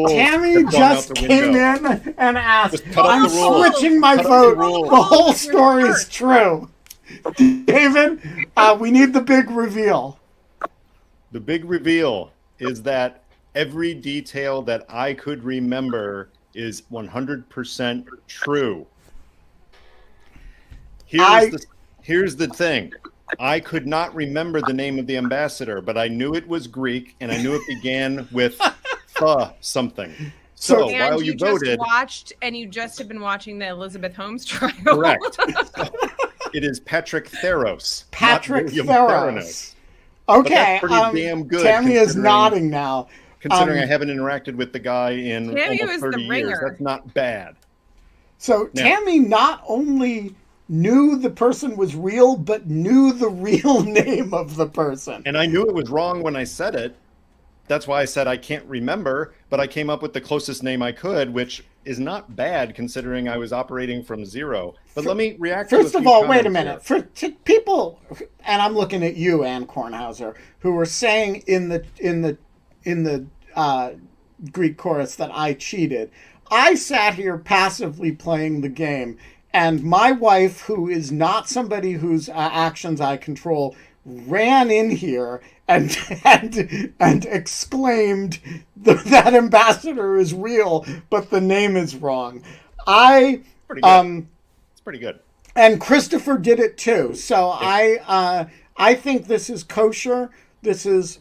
[SPEAKER 1] Tammy just came in and asked. I'm switching my vote. The whole story is true. David, we need the big reveal.
[SPEAKER 3] The big reveal is that every detail that I could remember is 100% true. Here's the thing. I could not remember the name of the ambassador, but I knew it was Greek, and I knew it began with something. So while you voted...
[SPEAKER 2] you just have been watching the Elizabeth Holmes trial.
[SPEAKER 3] Correct. It is Patrick Theros.
[SPEAKER 1] Patrick Theros. Okay,
[SPEAKER 3] but that's pretty damn good.
[SPEAKER 1] Tammy is nodding now.
[SPEAKER 3] Considering I haven't interacted with the guy in
[SPEAKER 2] Tammy
[SPEAKER 3] almost 30 years, that's not bad.
[SPEAKER 1] So Tammy not only knew the person was real, but knew the real name of the person.
[SPEAKER 3] And I knew it was wrong when I said it. That's why I said I can't remember, but I came up with the closest name I could, which is not bad considering I was operating from zero. But let me react to
[SPEAKER 1] First of all, wait a minute. For people, and I'm looking at you, Ann Kornhauser, who were saying in the Greek chorus that I cheated. I sat here passively playing the game, and my wife, who is not somebody whose actions I control, ran in here and exclaimed that ambassador is real, but the name is wrong.
[SPEAKER 3] Pretty good. It's pretty good.
[SPEAKER 1] And Christopher did it too. So I think this is kosher. This is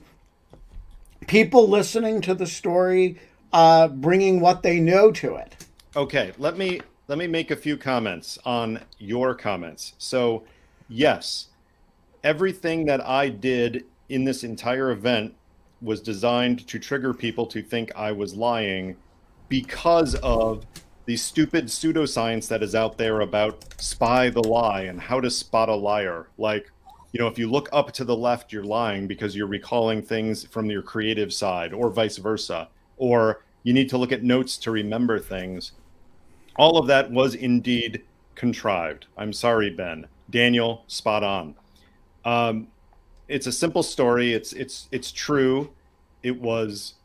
[SPEAKER 1] people listening to the story, bringing what they know to it.
[SPEAKER 3] Okay, let me make a few comments on your comments. So, yes, everything that I did in this entire event was designed to trigger people to think I was lying because of the stupid pseudoscience that is out there about spy the lie and how to spot a liar. Like, if you look up to the left, you're lying because you're recalling things from your creative side, or vice versa. Or you need to look at notes to remember things. All of that was indeed contrived. I'm sorry, Ben. Daniel, spot on. It's a simple story. It's true. It was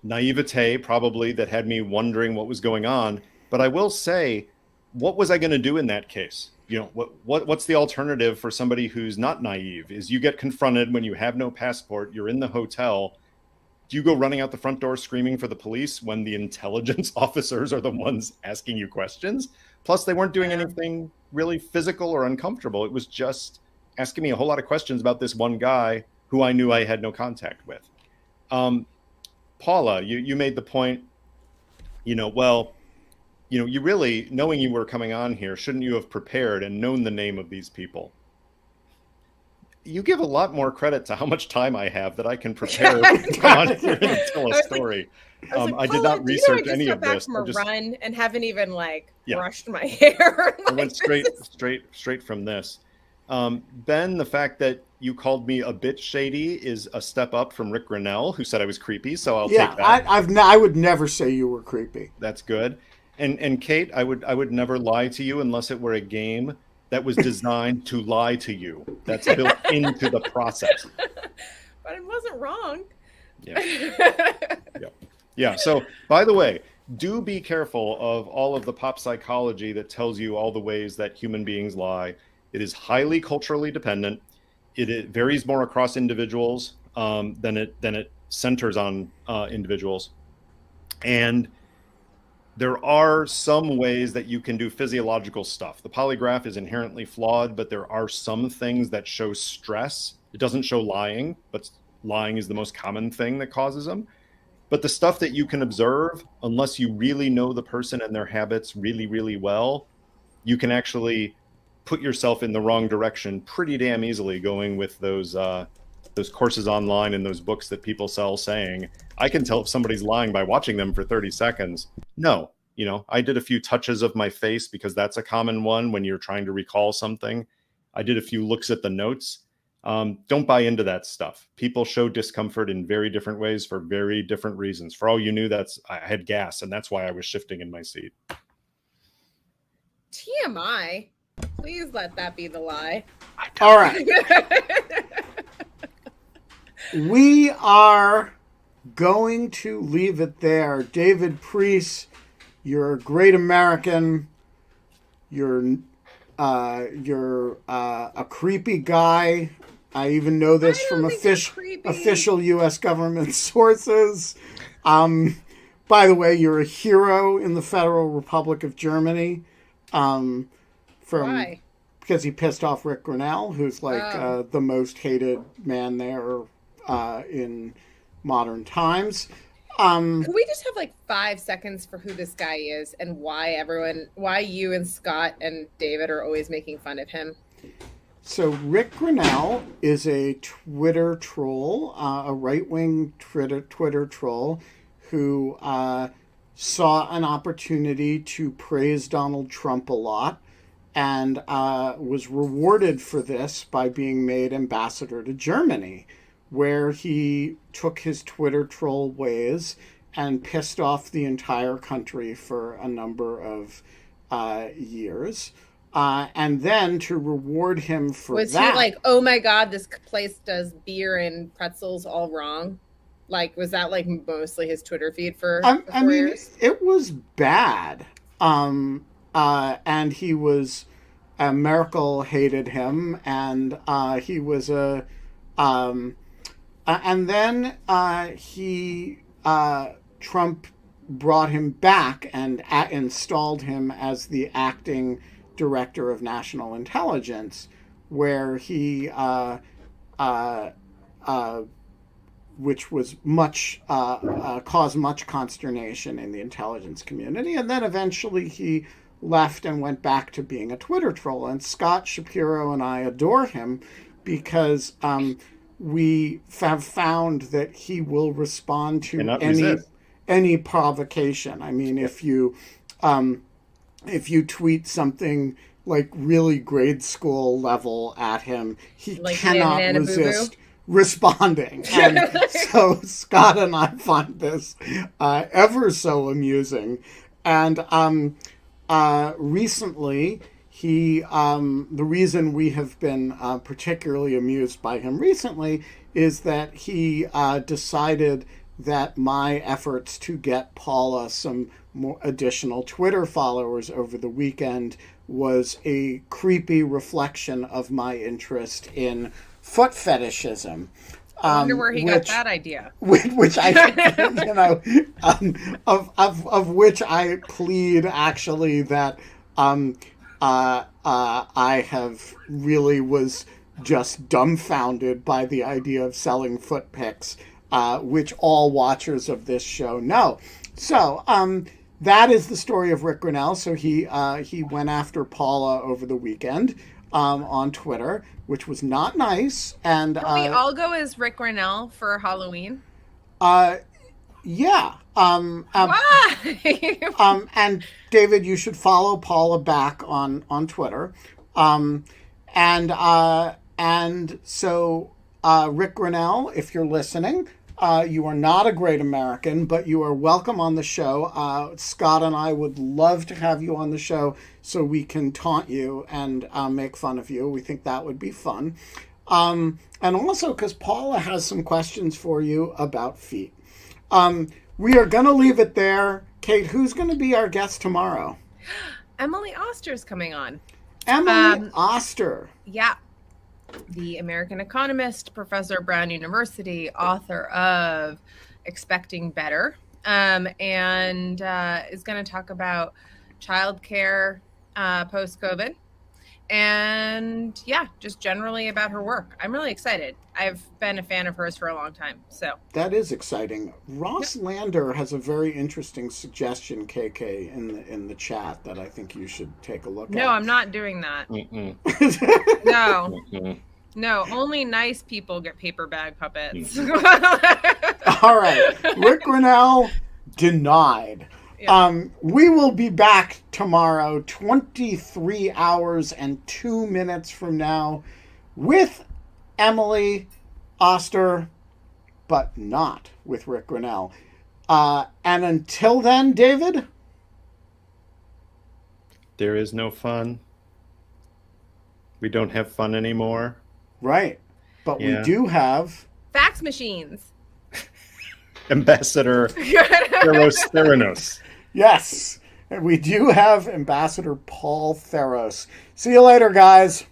[SPEAKER 3] naivete probably that had me wondering what was going on. But I will say, what was I going to do in that case? What's the alternative for somebody who's not naive? Is you get confronted when you have no passport, you're in the hotel. Do you go running out the front door screaming for the police when the intelligence officers are the ones asking you questions? Plus, they weren't doing anything really physical or uncomfortable. It was just asking me a whole lot of questions about this one guy who I knew I had no contact with. Paula, you made the point, you really, knowing you were coming on here, shouldn't you have prepared and known the name of these people? You give a lot more credit to how much time I have that I can prepare to come on here and tell a story. I did not research any of this.
[SPEAKER 2] From a run and haven't even brushed my hair.
[SPEAKER 3] I went straight from this. Ben, the fact that you called me a bit shady is a step up from Rick Grinnell, who said I was creepy. So I'll take that.
[SPEAKER 1] I would never say you were creepy.
[SPEAKER 3] That's good. And Kate, I would never lie to you unless it were a game that was designed to lie to you. That's built into the process.
[SPEAKER 2] But it wasn't wrong.
[SPEAKER 3] Yeah. So, by the way, do be careful of all of the pop psychology that tells you all the ways that human beings lie. It is highly culturally dependent. It varies more across individuals than it centers on individuals. And there are some ways that you can do physiological stuff. The polygraph is inherently flawed, but there are some things that show stress. It doesn't show lying, but lying is the most common thing that causes them. But the stuff that you can observe, unless you really know the person and their habits really, really well, you can actually put yourself in the wrong direction pretty damn easily going with those courses online and those books that people sell saying, I can tell if somebody's lying by watching them for 30 seconds. No, I did a few touches of my face because that's a common one when you're trying to recall something. I did a few looks at the notes. Don't buy into that stuff. People show discomfort in very different ways for very different reasons. For all you knew, I had gas, and that's why I was shifting in my seat.
[SPEAKER 2] TMI. Please let that be the lie.
[SPEAKER 1] All right. We are going to leave it there. David Priess, you're a great American. You're a creepy guy. I even know this from official U.S. government sources. By the way, you're a hero in the Federal Republic of Germany.
[SPEAKER 2] Why?
[SPEAKER 1] Because he pissed off Rick Grinnell, who's the most hated man there in modern times.
[SPEAKER 2] Can we just have 5 seconds for who this guy is and why you and Scott and David are always making fun of him?
[SPEAKER 1] So Rick Grinnell is a Twitter troll, a right-wing Twitter troll who saw an opportunity to praise Donald Trump a lot and was rewarded for this by being made ambassador to Germany, where he took his Twitter troll ways and pissed off the entire country for a number of years. And then to reward him for
[SPEAKER 2] was
[SPEAKER 1] that...
[SPEAKER 2] he like, oh my God, this place does beer and pretzels all wrong? Was that mostly his Twitter feed for 4 years?
[SPEAKER 1] It was bad. And he was... Merkel hated him, and he was a... and then Trump brought him back and installed him as the acting director of national intelligence, where he, which was caused much consternation in the intelligence community. And then eventually he left and went back to being a Twitter troll. And Scott Shapiro and I adore him because we have found that he will respond to any provocation. I mean, if you tweet something really grade school level at him, he cannot resist responding. And so Scott and I find this ever so amusing. And recently, the reason we have been particularly amused by him recently is that he decided that my efforts to get Paula some more additional Twitter followers over the weekend was a creepy reflection of my interest in foot fetishism.
[SPEAKER 2] I wonder where he got that idea.
[SPEAKER 1] Which I, of which I plead actually that I have really was just dumbfounded by the idea of selling foot pics, which all watchers of this show know. So that is the story of Rick Grinnell. So he went after Paula over the weekend on Twitter, which was not nice. And
[SPEAKER 2] can we all go as Rick Grinnell for Halloween?
[SPEAKER 1] Yeah.
[SPEAKER 2] Why?
[SPEAKER 1] And David, you should follow Paula back on Twitter. And so Rick Grinnell, if you're listening, you are not a great American, but you are welcome on the show. Scott and I would love to have you on the show so we can taunt you and make fun of you. We think that would be fun. And also because Paula has some questions for you about feet. We are going to leave it there. Kate, who's going to be our guest tomorrow?
[SPEAKER 2] Emily Oster's coming on.
[SPEAKER 1] Emily Oster.
[SPEAKER 2] Yeah. The American economist, professor at Brown University, author of Expecting Better, and is going to talk about childcare post-COVID. And yeah, just generally about her work. I'm really excited. I've been a fan of hers for a long time. So
[SPEAKER 1] that is exciting. Ross Lander has a very interesting suggestion, KK, in the chat that I think you should take a look at.
[SPEAKER 2] No, I'm not doing that. No. No, only nice people get paper bag puppets.
[SPEAKER 1] All right. Rick Grinnell denied. Yeah. We will be back tomorrow, 23 hours and 2 minutes from now, with Emily Oster, but not with Rick Grinnell. And until then, David?
[SPEAKER 3] There is no fun. We don't have fun anymore.
[SPEAKER 1] Right. But we do have...
[SPEAKER 2] fax machines.
[SPEAKER 3] Ambassador Theranos.
[SPEAKER 1] Yes, and we do have Ambassador Paul Theros. See you later, guys.